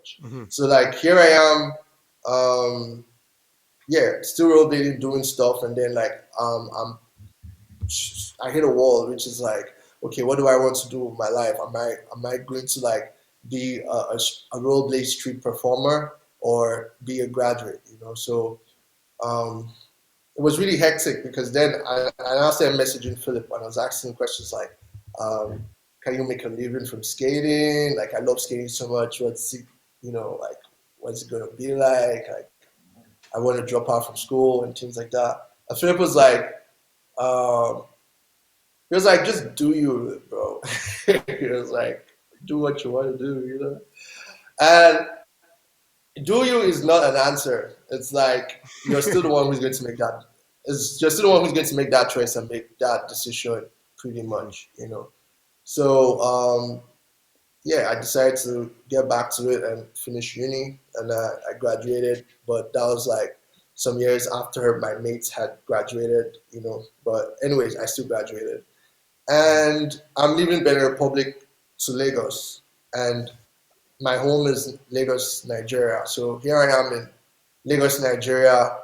much. Hmm. So like here I am, yeah, still rollerblading, doing stuff, and then like I hit a wall, which is like, okay, what do I want to do with my life? Am I going to like be a rollerblade street performer or be a graduate? So um, it was really hectic because then I now started messaging Philip and I was asking questions like, um, can you make a living from skating? Like I love skating so much. What's it, like what's it gonna be like? Like I want to drop out from school and things like that. And Philip was like, um, just do you, bro. He was like, do what you want to do. And do you is not an answer. It's like you're still the one who's going to make that. You're still the one who's going to make that choice and make that decision, pretty much. So yeah, I decided to get back to it and finish uni, and I graduated. But that was like some years after my mates had graduated. But anyways, I still graduated, and I'm leaving Benin Republic to Lagos, and my home is Lagos, Nigeria. So here I am in Lagos, Nigeria.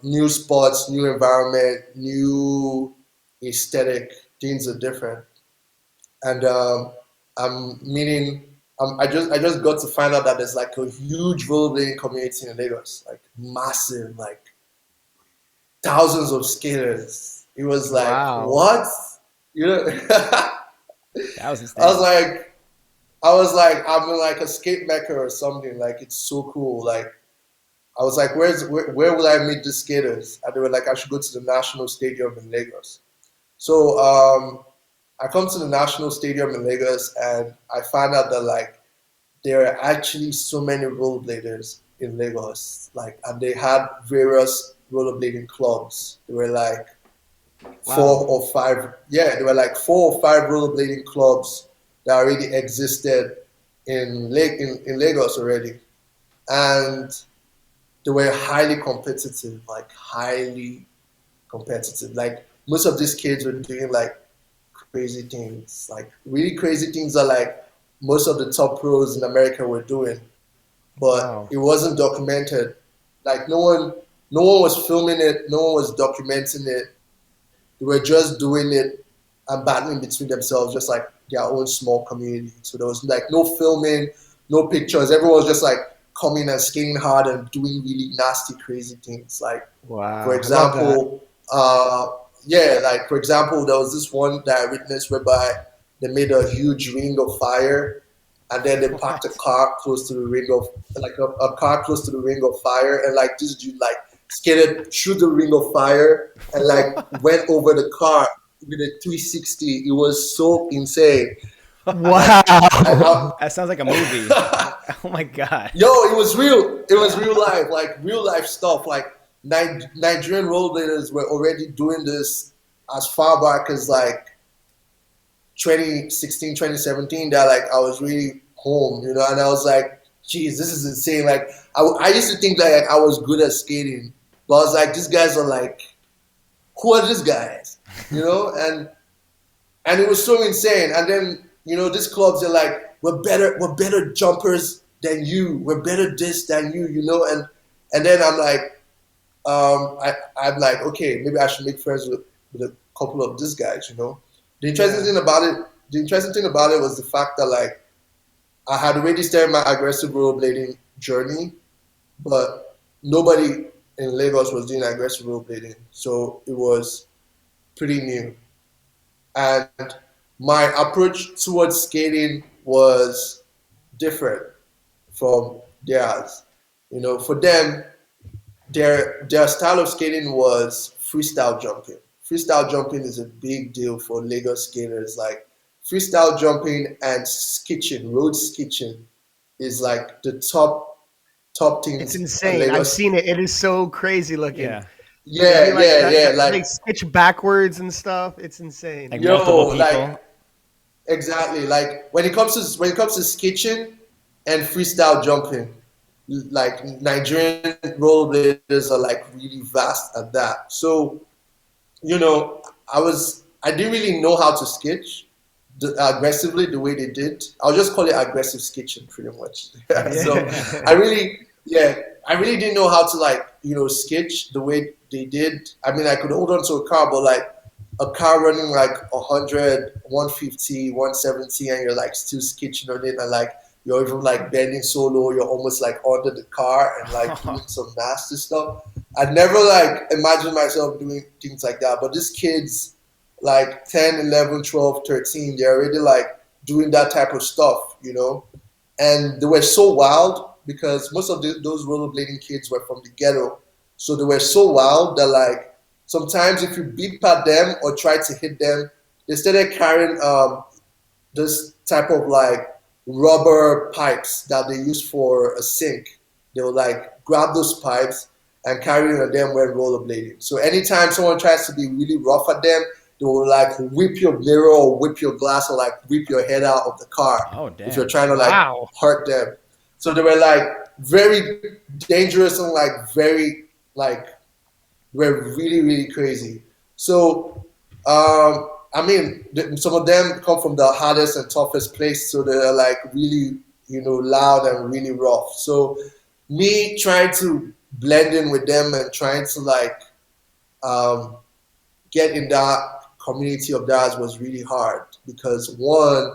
New spots, new environment, new aesthetic. Things are different, and I'm meeting. I just got to find out that there's like a huge rollerblading community in Lagos, like massive, like thousands of skaters. It was like Wow, what, you know. that was I was insane. like, I was like, I'm in like a skate mecca or something. Like it's so cool. Like I was like, where will I meet the skaters? And they were like, I should go to the National Stadium in Lagos. So I come to the National Stadium in Lagos, and I find out that like there are actually so many rollerbladers in Lagos. Like, and they had various rollerblading clubs. There were like four Wow. or five. Yeah, there were like four or five rollerblading clubs that already existed in Lagos already, and they were highly competitive, like highly competitive. Like most of these kids were doing like crazy things, like really crazy things that like most of the top pros in America were doing, but Wow. it wasn't documented. Like no one was filming it, no one was documenting it. They were just doing it and battling between themselves, just like their own small community. So there was like no filming, no pictures. Everyone was just like coming and skating hard and doing really nasty, crazy things. Like, for Wow. I love that. example, yeah, like for example, there was this one that I witnessed whereby they made a huge ring of fire, and then they parked a What? car close to the ring of like a car close to the ring of fire, and like this dude like skated through the ring of fire and like went over the car with a 360. It was so insane. Wow. And I, That sounds like a movie. Oh my god. yo, it was real. It was real life, like real life stuff. Like Nigerian rollerbladers were already doing this as far back as like 2016, 2017. That like I was really home, and I was like, geez, this is insane. Like I used to think that like, I was good at skating, but I was like, these guys are like, who are these guys? And it was so insane. And then these clubs are like, we're better jumpers than you, we're better this than you, and then I'm like, I'm like, okay, maybe I should make friends with a couple of these guys. The interesting Yeah. thing about it, the interesting thing about it was the fact that like I had already started my aggressive rollerblading journey, but nobody in Lagos was doing aggressive rollerblading, so it was pretty new. And my approach towards skating was different from theirs. For them, their style of skating was freestyle jumping. Freestyle jumping is a big deal for Lagos skaters. Like freestyle jumping and skitching, road skitching, is like the top It's things on insane. I've Lagos. seen it. It is so crazy looking. Yeah. They Yeah, be like yeah, that, yeah. they stitch backwards and stuff. It's insane. Like multiple Like people. exactly. Like when it comes to sketching and freestyle jumping, like Nigerian rollerbladers are like really vast at that. So, I didn't really know how to sketch, aggressively the way they did. I'll just call it aggressive sketching, pretty much. So Yeah. I really, yeah, I really didn't know how to like sketch the way they did. I mean, I could hold on to a car, but like a car running like 100, 150, 170, and you're like still sketching on it, and like you're even like bending so low, you're almost like under the car and like doing some nasty stuff. I'd never like imagined myself doing things like that, but these kids like 10, 11, 12, 13, they're already like doing that type of stuff. And they were so wild because most of those rollerblading kids were from the ghetto. So they were so wild that like sometimes if you beat at them or try to hit them, they started carrying this type of like rubber pipes that they use for a sink. They will like grab those pipes and carry it on them when rollerblading. So anytime someone tries to be really rough at them, they will like whip your mirror or whip your glass or like whip your head out of the car Oh, if you're damn. trying to like Wow. hurt them. So they were like very dangerous and like very like were really really crazy. So I mean, some of them come from the hardest and toughest place, so they're like really loud and really rough. So me trying to blend in with them and trying to like um, get in that community of theirs was really hard because one,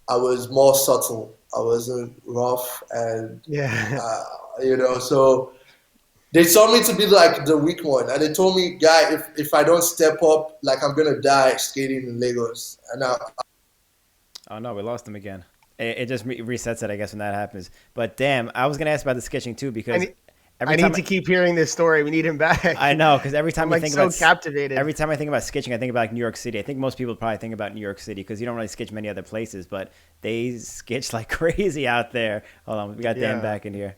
I was more subtle. I wasn't rough and Yeah. uh, so they saw me to be like the weak one, and they told me, "Guy, if I don't step up, like I'm gonna die skating in Lagos." And Oh no, we lost him again. It just resets it, I guess, when that happens. But damn, I was gonna ask about the sketching too I because need, every I time need to keep hearing this story. We need him back. I know, because every I'm time like so captivated. every time I think about sketching, I think about like New York City. I think most people probably think about New York City because you don't really sketch many other places, but they sketch like crazy out there. Hold on, we got Dan Yeah. back in here.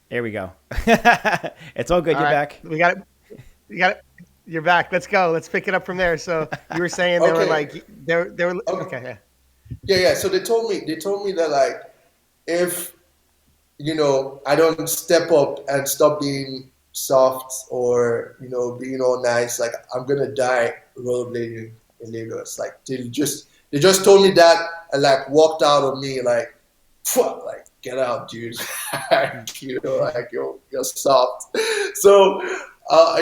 There we go. It's all good. All You're right, back. we got it. You got it. You're back. Let's go. Let's pick it up from there. So you were saying they were okay, like they were okay, okay. Yeah. yeah. So they told me that like if I don't step up and stop being soft or being all nice, like I'm gonna die rollerblading in Lagos. Like they just told me that and like walked out on me like, "Phew, like get out, dude." Like you're soft. So I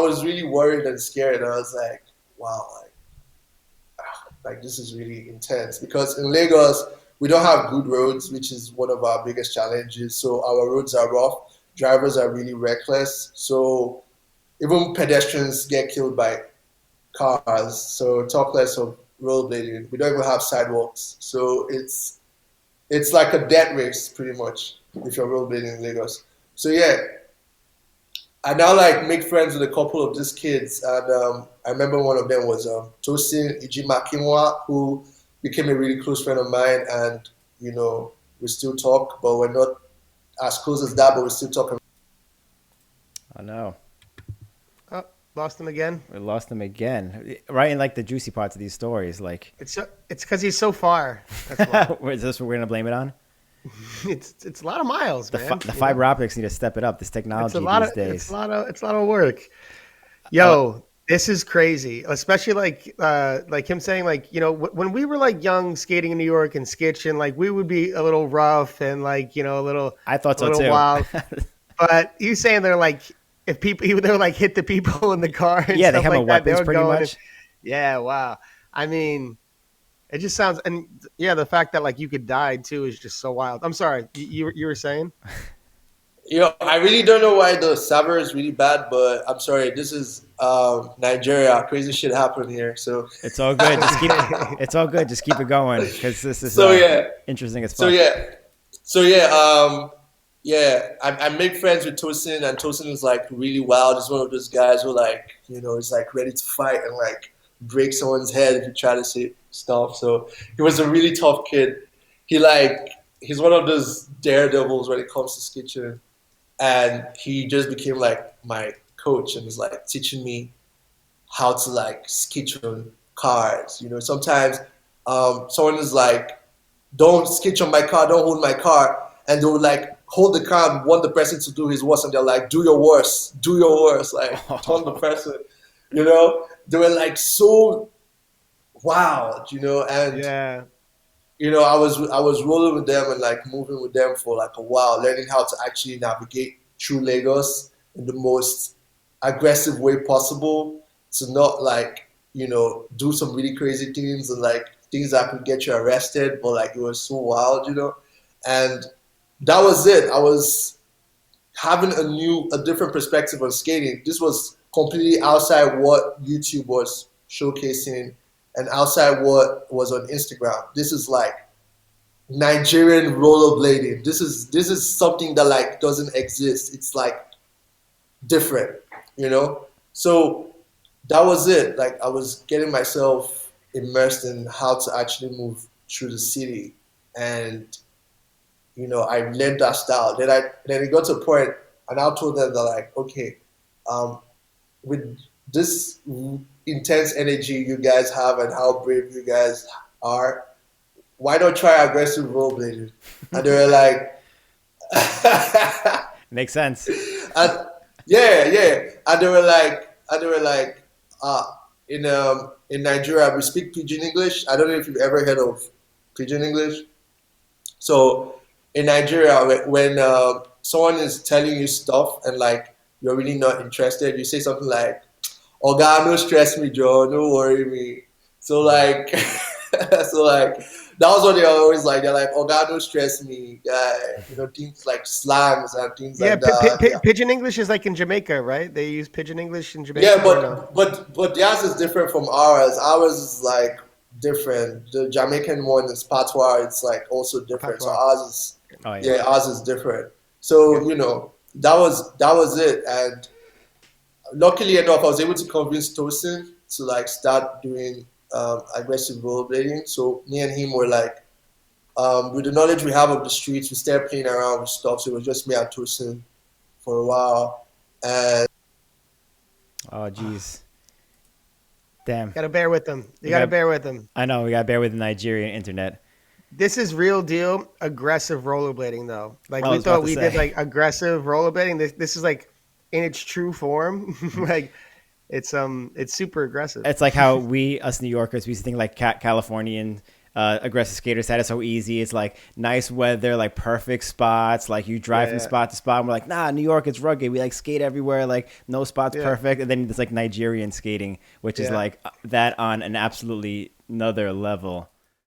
was really worried and scared. And I was like, wow, like this is really intense because in Lagos we don't have good roads, which is one of our biggest challenges. So our roads are rough. Drivers are really reckless. So even pedestrians get killed by cars. So talk less of rollerblading. We don't even have sidewalks. So it's like a death race pretty much if you're rollerblading in Lagos. So yeah, I now like make friends with a couple of these kids, and I remember one of them was Tosin Ijimakinwa, who became a really close friend of mine, and we still talk, but we're not as close as that, but we still talk. I know. Oh, lost him again. We lost him again. Right in like the juicy parts of these stories. Like, It's because he's so far. That's why. is this what we're gonna blame it on? It's a lot of miles, The man. the fiber optics need to step it up. This It's technology a lot these of days. it's a lot of work. Yo, this is crazy. Especially like him saying like when we were like young skating in New York and sketching, like we would be a little rough and like I thought a so little too. wild. But he's saying they're like if people they would like hit the people in the car and Yeah, they stuff have like that. They weapons were pretty going. much. Yeah, wow. I mean, it just sounds and yeah, the fact that like you could die too is just so wild. I'm sorry, you were saying? I really don't know why the server is really bad, but I'm sorry. This is Nigeria. Crazy shit happened here. So, It's all good. It's all good. Just keep it going because this is so yeah, interesting as so fuck. yeah, so yeah, yeah. I make friends with Tosin, and Tosin is like really wild. He's one of those guys who like is like ready to fight and like break someone's head if you try to say stuff. So he was a really tough kid. He's one of those daredevils when it comes to sketching, and he just became like my coach and was like teaching me how to like sketch on cars. Sometimes someone is like, "Don't sketch on my car, don't hold my car," and they'll like hold the car and want the person to do his worst, and they're like, "Do your worst, do your worst," like turn the person. They were like so wild, and Yeah. I was rolling with them and like moving with them for like a while, learning how to actually navigate through Lagos in the most aggressive way possible to not like, do some really crazy things and like things that could get you arrested, but like it was so wild. And that was it. I was having a different perspective on skating. This was completely outside what YouTube was showcasing and outside what was on Instagram. This is like Nigerian rollerblading. This is something that like doesn't exist. It's like different, you know. So that was it. Like I was getting myself immersed in how to actually move through the city, and I learned that style. Then it got to a point, and I told them that like, okay, um, with this intense energy you guys have and how brave you guys are, why not try aggressive rollerblading? And they were like, Makes sense. and yeah, and they were like, in Nigeria we speak Pidgin English. I don't know if you've ever heard of Pidgin English. So in Nigeria, when someone is telling you stuff and like you're really not interested, you say something like, "Oga, no stress me, Joe. No worry me." So like, so like that was what they always like. They're like, "Oga, no stress me." Things like slangs and things Yeah, like that. Yeah, Pigeon English is like in Jamaica, right? They use Pigeon English in yeah, Jamaica, or no? but theirs is different from ours. Ours is like different. The Jamaican one is patois. It's like also Or different. So patois? ours is Oh yeah. yeah, ours is different. Okay. So that was it. And luckily enough, I was able to convince Tosin to like start doing aggressive rollerblading. So me and him were like, with the knowledge we have of the streets, we started playing around with stuff. So it was just me and Tosin for a while, and Oh geez. Damn. Gotta bear with them. You We gotta got. bear with them. I know we got to bear with the Nigerian internet. This is real deal aggressive rollerblading, though. Like I we was about thought to we did say. like aggressive rollerblading. This is like in its true form. Like it's super aggressive. It's like how us New Yorkers, we used to think like Californian aggressive skaters had it so easy. It's like nice weather, like perfect spots. Like you drive Yeah, from yeah, spot to spot. And we're like, nah, New York, it's rugged. We like skate everywhere. Like no spot's yeah, perfect. And then there's like Nigerian skating, which is yeah. like that on an absolutely another level.